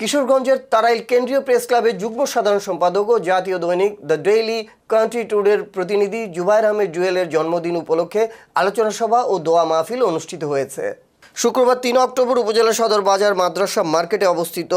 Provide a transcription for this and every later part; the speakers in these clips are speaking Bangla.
কিশোরগঞ্জের তারাইল কেন্দ্রীয় প্রেস ক্লাবের যুগ্ম সাধারণ সম্পাদক ও জাতীয় দৈনিক দ্য ডেইলি কান্ট্রি টুডের প্রতিনিধি জুবায়ের আহমেদ জুয়েলের জন্মদিন উপলক্ষে আলোচনা সভা ও দোয়া মাহফিল অনুষ্ঠিত হয়েছে। শুক্রবার ৩ অক্টোবর উপজেলা সদর বাজার মাদ্রাসা মার্কেটে অবস্থিত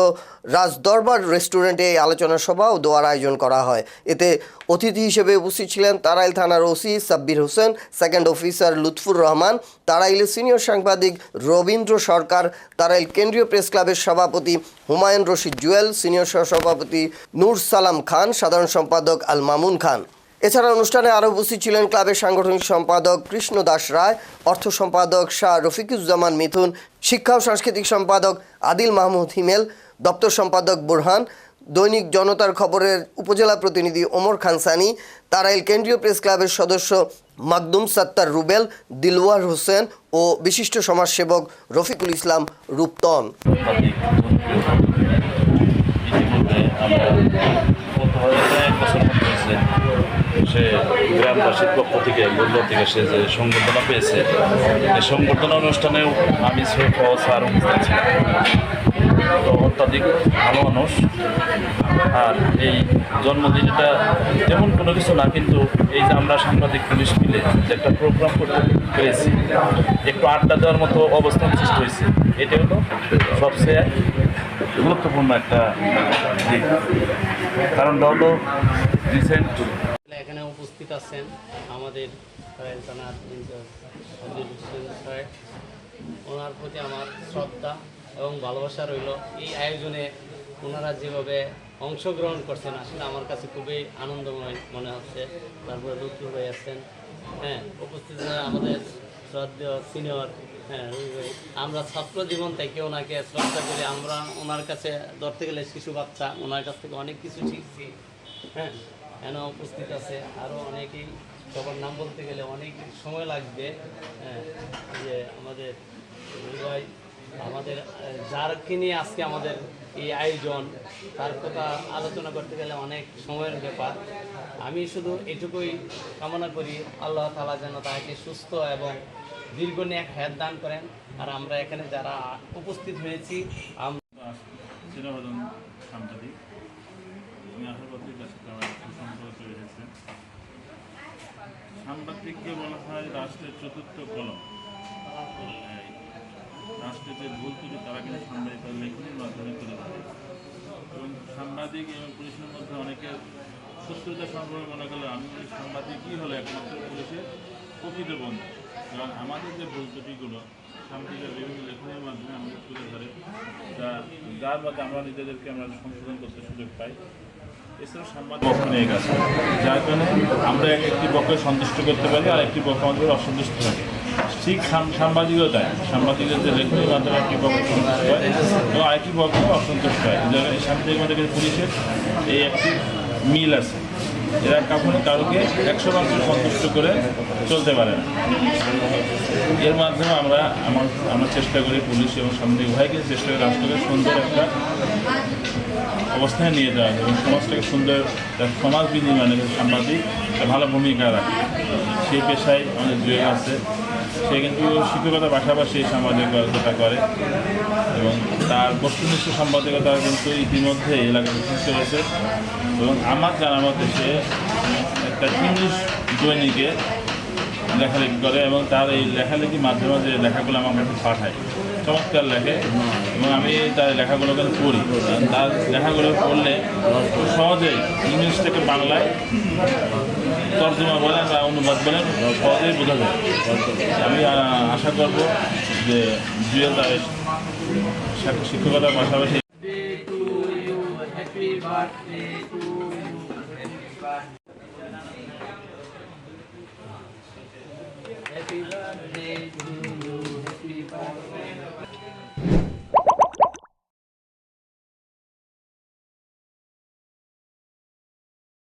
রাজদরবার রেস্টুরেন্টে এই আলোচনা সভা ও দোয়ার আয়োজন করা হয়। এতে অতিথি হিসেবে উপস্থিত ছিলেন তারাইল থানার OC Sabbir Hossain, second officer Lutfur Rahman, তারাইলের সিনিয়র সাংবাদিক রবীন্দ্র সরকার, তারাইল কেন্দ্রীয় প্রেস ক্লাবের সভাপতি হুমায়ুন রশিদ জুয়েল, সিনিয়র সহসভাপতি নূর সালাম খান, সাধারণ সম্পাদক আল মামুন খান। এছাড়া অনুষ্ঠানে আরও উপস্থিত ছিলেন ক্লাবের সাংগঠনিক সম্পাদক কৃষ্ণ দাস রায়, অর্থ সম্পাদক শাহ রফিকুজ্জামান মিথুন, শিক্ষা ও সাংস্কৃতিক সম্পাদক আদিল মাহমুদ হিমেল, দপ্তর সম্পাদক বুরহান, দৈনিক জনতার খবরের উপজেলা প্রতিনিধি ওমর খান সানি, তারাইল কেন্দ্রীয় প্রেস ক্লাবের সদস্য মাকদুম সাত্তার রুবেল, দিলওয়ার হোসেন ও বিশিষ্ট সমাজসেবক রফিকুল ইসলাম রূপতন। সে গ্রামবাসীর পক্ষ থেকে সে যে সংবর্ধনা পেয়েছে, এই সংবর্ধনা অনুষ্ঠানেও আমি স্যার অনুষ্ঠান ছিলাম। তো অত্যাধিক ভালো মানুষ। আর এই জন্মদিনটা তেমন কোনো কিছু না, কিন্তু এই যে আমরা সাংবাদিক পুলিশ মিলে যে একটা প্রোগ্রাম করতে পেরেছি, একটু আড্ডা দেওয়ার মতো অবস্থান সৃষ্টি হয়েছে, এটা হলো সবচেয়ে গুরুত্বপূর্ণ একটা দিক। কারণটা হলো রিসেন্ট এখানে উপস্থিত আছেন আমাদের থানার ইনচার্জ সাব্বির হোসেন সাহেব, ওনার প্রতি আমার শ্রদ্ধা এবং ভালোবাসা রইল। এই আয়োজনে ওনারা যেভাবে অংশগ্রহণ করছেন আসলে আমার কাছে খুবই আনন্দময় মনে হচ্ছে। তারপরে লুৎফুর ভাই আছেন, উপস্থিত আমাদের শ্রদ্ধেয় সিনিয়র রবি ভাই। আমরা ছাত্র জীবন থেকে ওনাকে শ্রদ্ধা করি। আমরা ওনার কাছে ধরতে গেলে শিশু বাচ্চা, ওনার কাছ থেকে অনেক কিছু শিখছি। এখানে উপস্থিত আছে আরও অনেকেই, সবার নাম বলতে গেলে অনেক সময় লাগবে। যে আমাদের ভাই, আমাদের যারকে নিয়ে আজকে আমাদের এই আয়োজন, তার কথা আলোচনা করতে গেলে অনেক সময়ের ব্যাপার। আমি শুধু এটুকুই কামনা করি, আল্লাহ তাআলা যেন তাকে সুস্থ এবং দীর্ঘনেক হায়াত দান করেন। আর আমরা এখানে যারা উপস্থিত হয়েছি, সাংবাদিককে বলা হয় রাষ্ট্রের চতুর্থ কলম। রাষ্ট্রের যে ভুল ত্রুটি তারা কিন্তু সাংবাদিকতার লেখনীর মাধ্যমে তুলে ধরে। এবং সাংবাদিক এবং পুলিশের মধ্যে অনেকের শত্রুতা সম্পর্কে মনে করলে আমি সাংবাদিকই হলো একমাত্র পুলিশের প্রকৃত বন্ধু। এবং আমাদের যে ভুল ত্রুটিগুলো সাংবাদিকের বিভিন্ন লেখনীর মাধ্যমে আমাদের তুলে ধরে, যার মধ্যে আমরা নিজেদেরকে আমরা সংশোধন করতে সুযোগ পাই। এছাড়াও সাংবাদিক পক্ষ নিয়ে গেছে, যার কারণে আমরা একটি পক্ষে সন্তুষ্ট করতে পারি আর একটি পক্ষ আমাদের অসন্তুষ্ট থাকে। ঠিক সাংবাদিকতায় সাংবাদিকের যে লেখনীর মাধ্যমে একটি পক্ষ সন্তুষ্ট হয় এবং আরেকটি পক্ষ অসন্তুষ্ট হয়। এই সাংবাদিক মধ্যে পুলিশের এই একটি মিল আছে, এরা কখনো কারোকে 100% সন্তুষ্ট করে চলতে পারে না। এর মাধ্যমে আমরা চেষ্টা করি পুলিশ এবং সাংবাদিক উভয়কে চেষ্টা করি রাষ্ট্রকে সুন্দর একটা অবস্থায় নিয়ে যাওয়া এবং সমাজটাকে সুন্দর সমাজ বিনিময়ে সাংবাদিক একটা ভালো ভূমিকা রাখে। সেই পেশায় আমাদের জুয়েল আছে, সে কিন্তু শিক্ষকতার পাশাপাশি সাংবাদিকতা করে এবং তার বস্তুনিষ্ঠ সাংবাদিকতা কিন্তু ইতিমধ্যে এলাকায় সৃষ্টি হয়েছে। এবং আমার জানার মতে সে একটা ইংলিশ দৈনিকে লেখালেখি করে এবং তার এই লেখালেখির মাধ্যমে যে লেখাগুলো আমার কাছে পাঠায়, চমৎকার লেখে এবং আমি তার লেখাগুলো কিন্তু পড়ি। তার লেখাগুলো পড়লে খুব সহজেই ইংলিশ থেকে বাংলায় তর্জমা বলেন বা অনুবাদ বলেন সহজেই বোঝা যায়। আমি আশা করব যে জুয়েল তার শিক্ষকতার পাশাপাশি